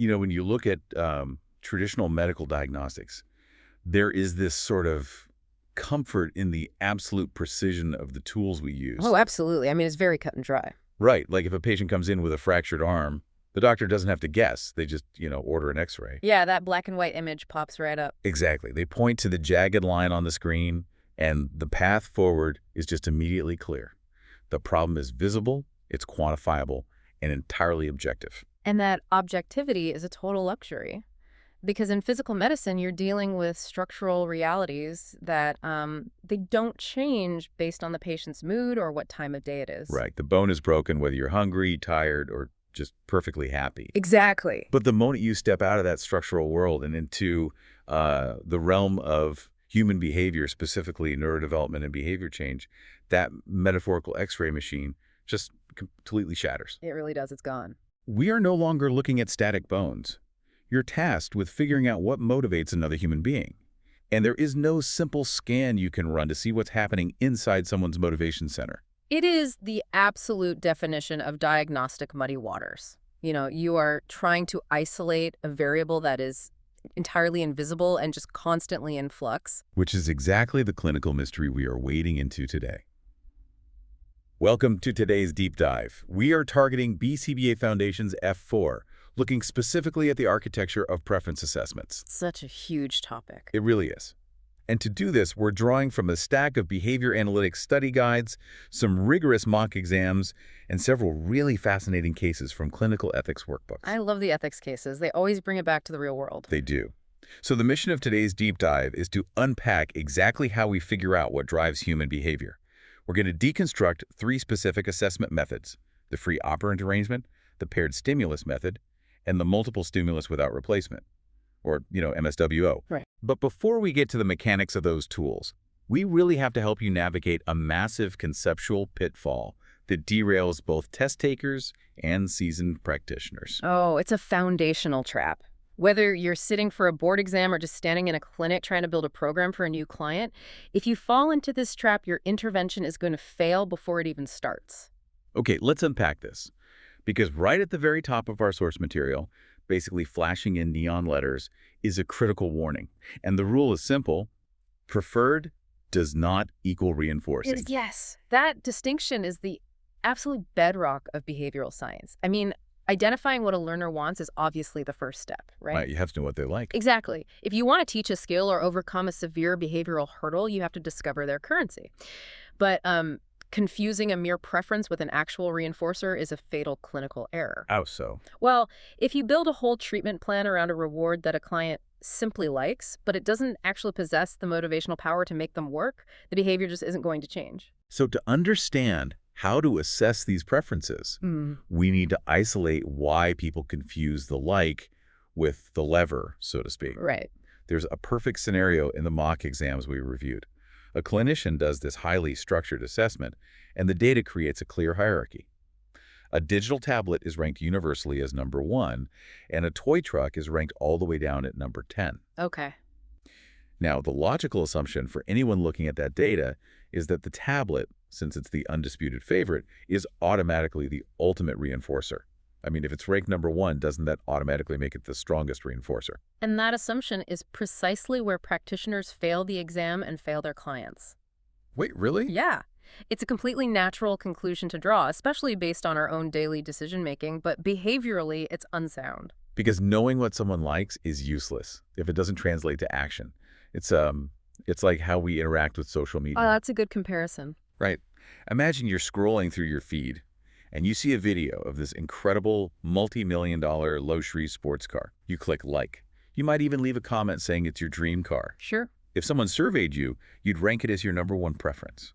When you look at traditional medical diagnostics, there is this sort of comfort in the absolute precision of the tools we use. Oh, absolutely. I mean, it's very cut and dry. Right. Like if a patient comes in with a fractured arm, the doctor doesn't have to guess. They just, order an x-ray. Yeah, that black and white image pops right up. Exactly. They point to the jagged line on the screen, and the path forward is just immediately clear. The problem is visible, it's quantifiable, and entirely objective. And that objectivity is a total luxury. Because in physical medicine, you're dealing with structural realities that they don't change based on the patient's mood or what time of day it is. Right. The bone is broken whether you're hungry, tired, or just perfectly happy. Exactly. But the moment you step out of that structural world and into the realm of human behavior, specifically neurodevelopment and behavior change, that metaphorical x-ray machine just completely shatters. It really does. It's gone. We are no longer looking at static bones. You're tasked with figuring out what motivates another human being. And there is no simple scan you can run to see what's happening inside someone's motivation center. It is the absolute definition of diagnostic muddy waters. You are trying to isolate a variable that is entirely invisible and just constantly in flux. Which is exactly the clinical mystery we are wading into today. Welcome to today's deep dive. We are targeting BCBA Foundation's F4, looking specifically at the architecture of preference assessments. Such a huge topic. It really is. And to do this, we're drawing from a stack of behavior analytics study guides, some rigorous mock exams, and several really fascinating cases from clinical ethics workbooks. I love the ethics cases. They always bring it back to the real world. They do. So the mission of today's deep dive is to unpack exactly how we figure out what drives human behavior. We're going to deconstruct 3 specific assessment methods: the free operant arrangement, the paired stimulus method, and the multiple stimulus without replacement, or, MSWO. Right. But before we get to the mechanics of those tools, we really have to help you navigate a massive conceptual pitfall that derails both test takers and seasoned practitioners. Oh, it's a foundational trap. Whether you're sitting for a board exam or just standing in a clinic trying to build a program for a new client, if you fall into this trap, your intervention is going to fail before it even starts. Okay, let's unpack this. Because right at the very top of our source material, basically flashing in neon letters, is a critical warning. And the rule is simple: preferred does not equal reinforcing. Yes, that distinction is the absolute bedrock of behavioral science. I mean, identifying what a learner wants is obviously the first step, right? Right, you have to know what they like. Exactly. If you want to teach a skill or overcome a severe behavioral hurdle, you have to discover their currency. But confusing a mere preference with an actual reinforcer is a fatal clinical error. How so? Well, if you build a whole treatment plan around a reward that a client simply likes, but it doesn't actually possess the motivational power to make them work, the behavior just isn't going to change. So to understand how to assess these preferences, we need to isolate why people confuse the like with the lever, so to speak. Right. There's a perfect scenario in the mock exams we reviewed. A clinician does this highly structured assessment, and the data creates a clear hierarchy. A digital tablet is ranked universally as number 1, and a toy truck is ranked all the way down at number 10. Okay. Now, the logical assumption for anyone looking at that data is that the tablet, since it's the undisputed favorite, is automatically the ultimate reinforcer. I mean, if it's ranked number 1, doesn't that automatically make it the strongest reinforcer? And that assumption is precisely where practitioners fail the exam and fail their clients. Wait, really? Yeah. It's a completely natural conclusion to draw, especially based on our own daily decision-making, but behaviorally, it's unsound. Because knowing what someone likes is useless if it doesn't translate to action. It's like how we interact with social media. Oh, that's a good comparison. Right. Imagine you're scrolling through your feed, and you see a video of this incredible multi-million-dollar luxury sports car. You click like. You might even leave a comment saying it's your dream car. Sure. If someone surveyed you, you'd rank it as your number 1 preference.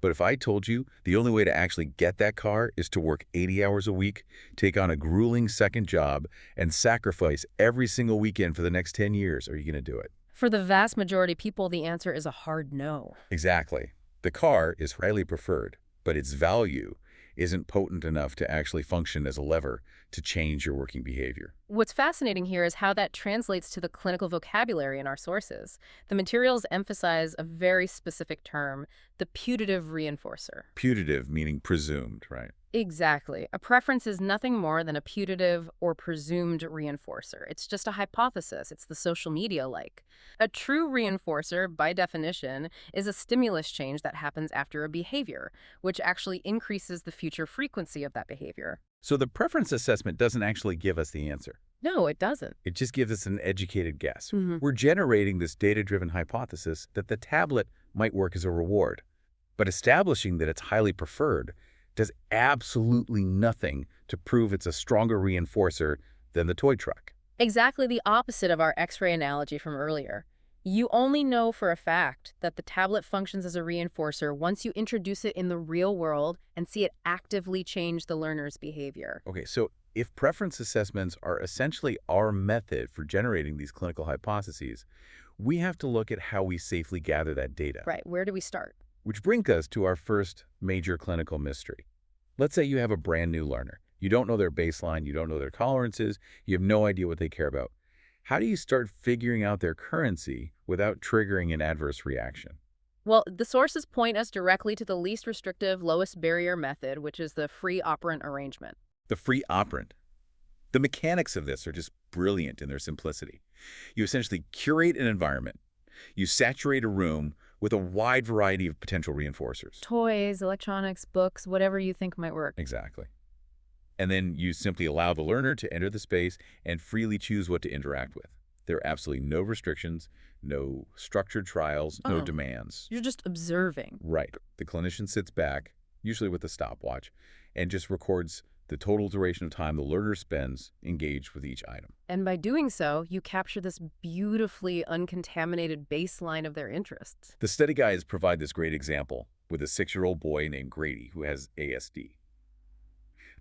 But if I told you the only way to actually get that car is to work 80 hours a week, take on a grueling second job, and sacrifice every single weekend for the next 10 years, are you going to do it? For the vast majority of people, the answer is a hard no. Exactly. The car is highly preferred, but its value isn't potent enough to actually function as a lever to change your working behavior. What's fascinating here is how that translates to the clinical vocabulary in our sources. The materials emphasize a very specific term, the putative reinforcer. Putative meaning presumed, right? Exactly. A preference is nothing more than a putative or presumed reinforcer. It's just a hypothesis. It's the social media-like. A true reinforcer, by definition, is a stimulus change that happens after a behavior, which actually increases the future frequency of that behavior. So the preference assessment doesn't actually give us the answer. No, it doesn't. It just gives us an educated guess. Mhm. We're generating this data-driven hypothesis that the tablet might work as a reward. But establishing that it's highly preferred does absolutely nothing to prove it's a stronger reinforcer than the toy truck. Exactly the opposite of our X-ray analogy from earlier. You only know for a fact that the tablet functions as a reinforcer once you introduce it in the real world and see it actively change the learner's behavior. Okay, so if preference assessments are essentially our method for generating these clinical hypotheses, we have to look at how we safely gather that data. Right, where do we start? Which brings us to our first major clinical mystery. Let's say you have a brand new learner. You don't know their baseline, you don't know their tolerances, you have no idea what they care about. How do you start figuring out their currency without triggering an adverse reaction? Well, the sources point us directly to the least restrictive, lowest barrier method, which is the free operant arrangement. The free operant. The mechanics of this are just brilliant in their simplicity. You essentially curate an environment. You saturate a room with a wide variety of potential reinforcers. Toys, electronics, books, whatever you think might work. Exactly. And then you simply allow the learner to enter the space and freely choose what to interact with. There are absolutely no restrictions, no structured trials, no demands. You're just observing. Right. The clinician sits back, usually with a stopwatch, and just records the total duration of time the learner spends engaged with each item. And by doing so, you capture this beautifully uncontaminated baseline of their interests. The study guides provide this great example with a 6-year-old boy named Grady who has ASD.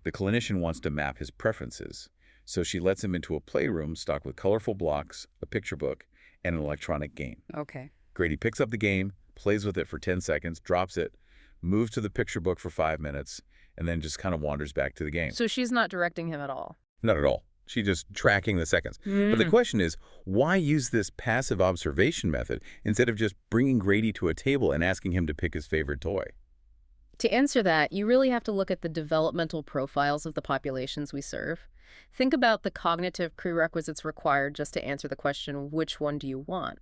The clinician wants to map his preferences, so she lets him into a playroom stocked with colorful blocks, a picture book, and an electronic game. Okay. Grady picks up the game, plays with it for 10 seconds, drops it, moves to the picture book for 5 minutes, and then just kind of wanders back to the game. So she's not directing him at all? Not at all. She's just tracking the seconds. But the question is, why use this passive observation method instead of just bringing Grady to a table and asking him to pick his favorite toy? To answer that, you really have to look at the developmental profiles of the populations we serve. Think about the cognitive prerequisites required just to answer the question, which one do you want?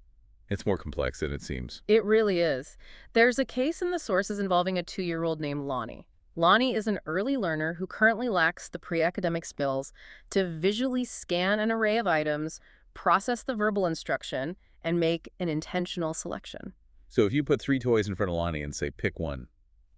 It's more complex than it seems. It really is. There's a case in the sources involving a 2-year-old named Lonnie. Lonnie is an early learner who currently lacks the pre-academic skills to visually scan an array of items, process the verbal instruction, and make an intentional selection. So if you put 3 toys in front of Lonnie and say, pick one,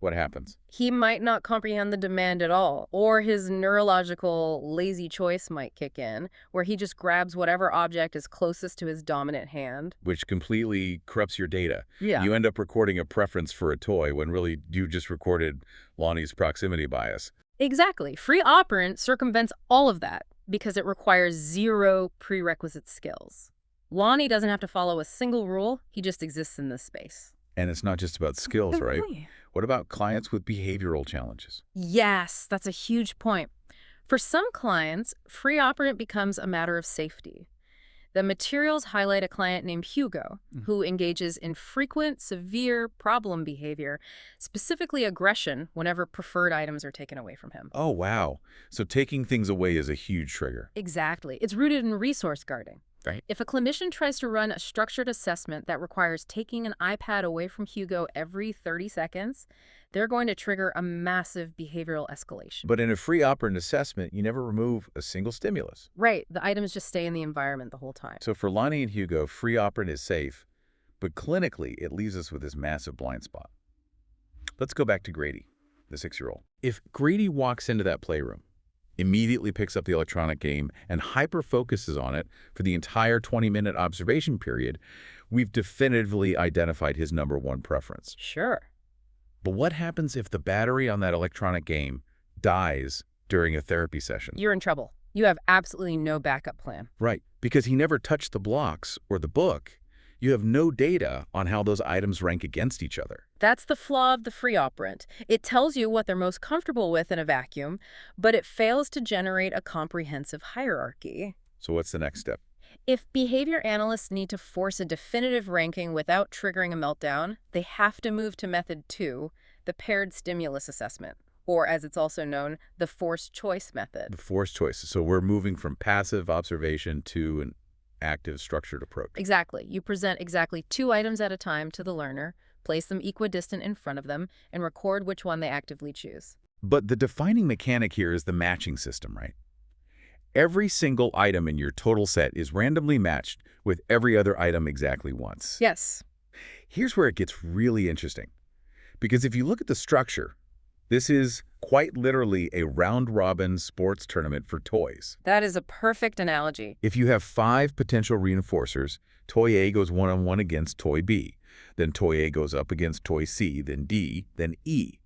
what happens? He might not comprehend the demand at all, or his neurological lazy choice might kick in, where he just grabs whatever object is closest to his dominant hand. Which completely corrupts your data. Yeah. You end up recording a preference for a toy when really you just recorded Lonnie's proximity bias. Exactly. Free operant circumvents all of that because it requires 0 prerequisite skills. Lonnie doesn't have to follow a single rule. He just exists in this space. And it's not just about skills, right? What about clients with behavioral challenges? Yes, that's a huge point. For some clients, free operant becomes a matter of safety. The materials highlight a client named Hugo, who engages in frequent, severe problem behavior, specifically aggression, whenever preferred items are taken away from him. Oh, wow. So taking things away is a huge trigger. Exactly. It's rooted in resource guarding. Right. If a clinician tries to run a structured assessment that requires taking an iPad away from Hugo every 30 seconds, they're going to trigger a massive behavioral escalation. But in a free operant assessment, you never remove a single stimulus. Right. The items just stay in the environment the whole time. So for Lonnie and Hugo, free operant is safe, but clinically, it leaves us with this massive blind spot. Let's go back to Grady, the 6-year-old. If Grady walks into that playroom, immediately picks up the electronic game, and hyper-focuses on it for the entire 20-minute observation period, we've definitively identified his #1 preference. Sure. But what happens if the battery on that electronic game dies during a therapy session? You're in trouble. You have absolutely no backup plan. Right, because he never touched the blocks or the book. You have no data on how those items rank against each other. That's the flaw of the free operant. It tells you what they're most comfortable with in a vacuum, but it fails to generate a comprehensive hierarchy. So what's the next step? If behavior analysts need to force a definitive ranking without triggering a meltdown, they have to move to method 2, the paired stimulus assessment, or as it's also known, the forced choice method. The forced choice. So we're moving from passive observation to an active, structured approach. Exactly. You present exactly 2 items at a time to the learner, place them equidistant in front of them, and record which one they actively choose. But the defining mechanic here is the matching system, right? Every single item in your total set is randomly matched with every other item exactly once. Yes. Here's where it gets really interesting. Because if you look at the structure, this is quite literally a round-robin sports tournament for toys. That is a perfect analogy. If you have 5 potential reinforcers, toy A goes one-on-one against toy B. Then toy A goes up against toy C, then D, then E.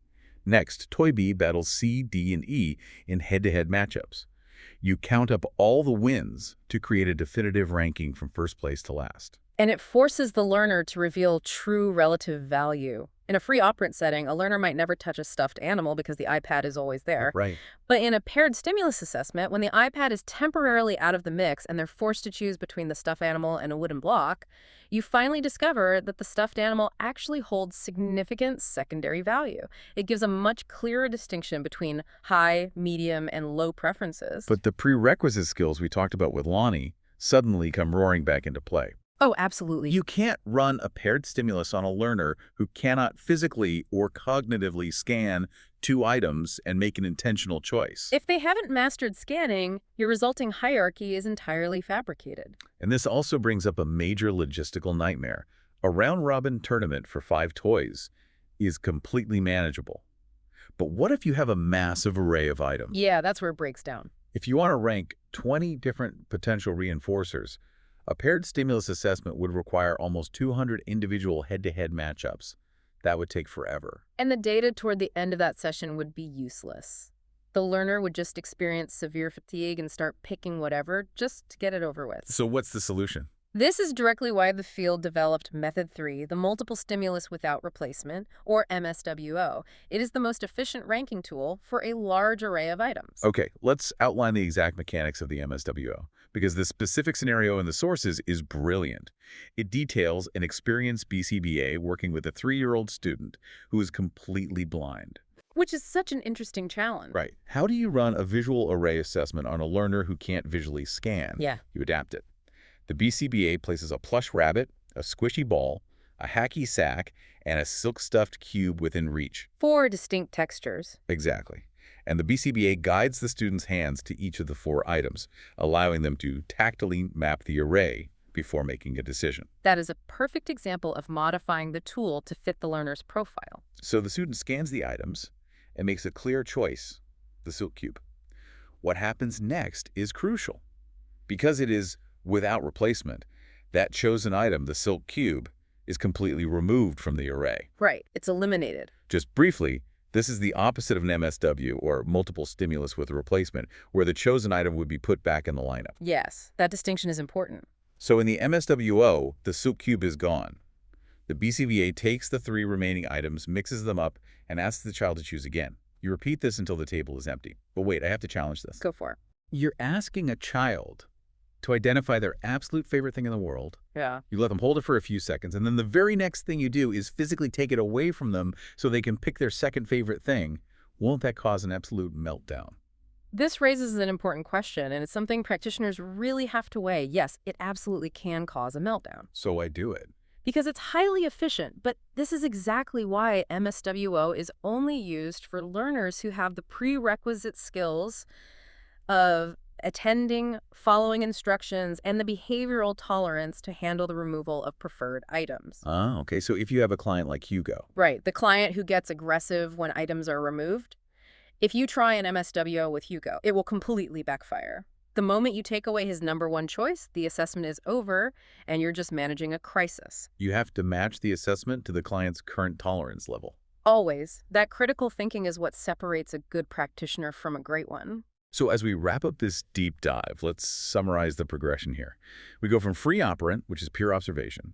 Next, toy B battles C, D, and E in head-to-head matchups. You count up all the wins to create a definitive ranking from first place to last. And it forces the learner to reveal true relative value. In a free operant setting, a learner might never touch a stuffed animal because the iPad is always there. Right. But in a paired stimulus assessment, when the iPad is temporarily out of the mix and they're forced to choose between the stuffed animal and a wooden block, you finally discover that the stuffed animal actually holds significant secondary value. It gives a much clearer distinction between high, medium, and low preferences. But the prerequisite skills we talked about with Lonnie suddenly come roaring back into play. Oh, absolutely. You can't run a paired stimulus on a learner who cannot physically or cognitively scan 2 items and make an intentional choice. If they haven't mastered scanning, your resulting hierarchy is entirely fabricated. And this also brings up a major logistical nightmare. A round-robin tournament for 5 toys is completely manageable. But what if you have a massive array of items? Yeah, that's where it breaks down. If you want to rank 20 different potential reinforcers, a paired stimulus assessment would require almost 200 individual head-to-head matchups. That would take forever. And the data toward the end of that session would be useless. The learner would just experience severe fatigue and start picking whatever just to get it over with. So what's the solution? This is directly why the field developed Method 3, the multiple stimulus without replacement, or MSWO. It is the most efficient ranking tool for a large array of items. Okay, let's outline the exact mechanics of the MSWO, because the specific scenario in the sources is brilliant. It details an experienced BCBA working with a 3-year-old student who is completely blind. Which is such an interesting challenge. Right. How do you run a visual array assessment on a learner who can't visually scan? Yeah. You adapt it. The BCBA places a plush rabbit, a squishy ball, a hacky sack, and a silk-stuffed cube within reach. 4 distinct textures. Exactly. And the BCBA guides the student's hands to each of the 4 items, allowing them to tactily map the array before making a decision. That is a perfect example of modifying the tool to fit the learner's profile. So the student scans the items and makes a clear choice, the silk cube. What happens next is crucial. Because it is without replacement, that chosen item, the silk cube, is completely removed from the array. Right. It's eliminated. Just briefly, this is the opposite of an MSW, or multiple stimulus with a replacement, where the chosen item would be put back in the lineup. Yes, that distinction is important. So in the MSWO, the silk cube is gone. The BCBA takes the 3 remaining items, mixes them up, and asks the child to choose again. You repeat this until the table is empty. But wait, I have to challenge this. Go for it. You're asking a child to identify their absolute favorite thing in the world. Yeah. You let them hold it for a few seconds, and then the very next thing you do is physically take it away from them so they can pick their second favorite thing. Won't that cause an absolute meltdown? This raises an important question, and it's something practitioners really have to weigh. Yes, it absolutely can cause a meltdown. So I do it. Because it's highly efficient, but this is exactly why MSWO is only used for learners who have the prerequisite skills of attending, following instructions, and the behavioral tolerance to handle the removal of preferred items. Ah, okay. So if you have a client like Hugo. Right, the client who gets aggressive when items are removed. If you try an MSWO with Hugo, it will completely backfire. The moment you take away his #1 choice, the assessment is over, and you're just managing a crisis. You have to match the assessment to the client's current tolerance level. Always. That critical thinking is what separates a good practitioner from a great one. So as we wrap up this deep dive, let's summarize the progression here. We go from free operant, which is pure observation,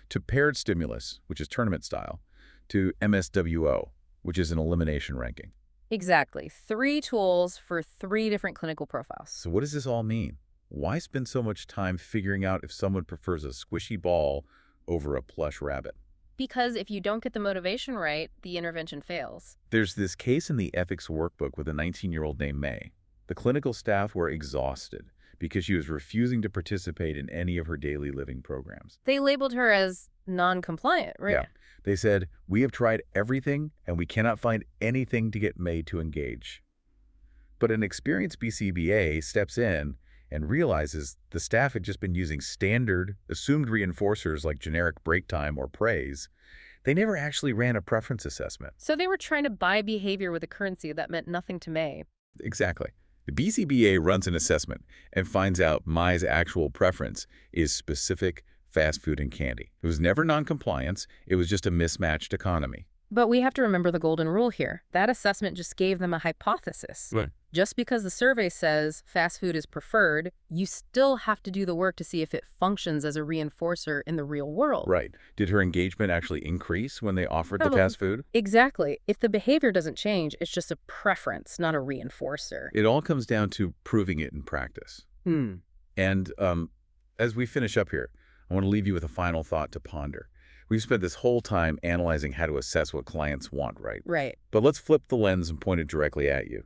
to paired stimulus, which is tournament style, to MSWO, which is an elimination ranking. Exactly. 3 tools for 3 different clinical profiles. So what does this all mean? Why spend so much time figuring out if someone prefers a squishy ball over a plush rabbit? Because if you don't get the motivation right, the intervention fails. There's this case in the ethics workbook with a 19-year-old named May. The clinical staff were exhausted because she was refusing to participate in any of her daily living programs. They labeled her as non-compliant, right? Yeah. They said, "We have tried everything and we cannot find anything to get May to engage." But an experienced BCBA steps in and realizes the staff had just been using standard, assumed reinforcers like generic break time or praise. They never actually ran a preference assessment. So they were trying to buy behavior with a currency that meant nothing to May. Exactly. The BCBA runs an assessment and finds out Mai's actual preference is specific fast food and candy. It was never non-compliance. It was just a mismatched economy. But we have to remember the golden rule here. That assessment just gave them a hypothesis. Right. Just because the survey says fast food is preferred, you still have to do the work to see if it functions as a reinforcer in the real world. Right. Did her engagement actually increase when they offered the No. fast food? Exactly. If the behavior doesn't change, it's just a preference, not a reinforcer. It all comes down to proving it in practice. And as we finish up here, I want to leave you with a final thought to ponder. We've spent this whole time analyzing how to assess what clients want, right? Right. But let's flip the lens and point it directly at you.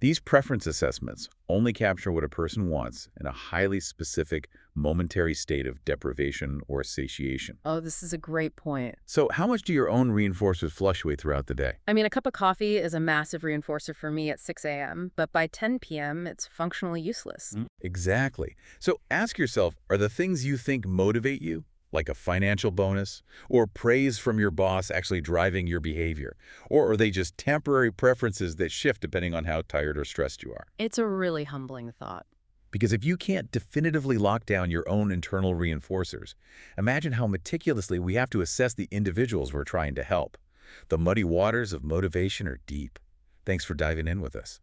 These preference assessments only capture what a person wants in a highly specific momentary state of deprivation or satiation. Oh, this is a great point. So how much do your own reinforcers fluctuate throughout the day? I mean, a cup of coffee is a massive reinforcer for me at 6 a.m., but by 10 p.m., it's functionally useless. Exactly. So ask yourself, are the things you think motivate you, like a financial bonus, or praise from your boss actually driving your behavior? Or are they just temporary preferences that shift depending on how tired or stressed you are? It's a really humbling thought. Because if you can't definitively lock down your own internal reinforcers, imagine how meticulously we have to assess the individuals we're trying to help. The muddy waters of motivation are deep. Thanks for diving in with us.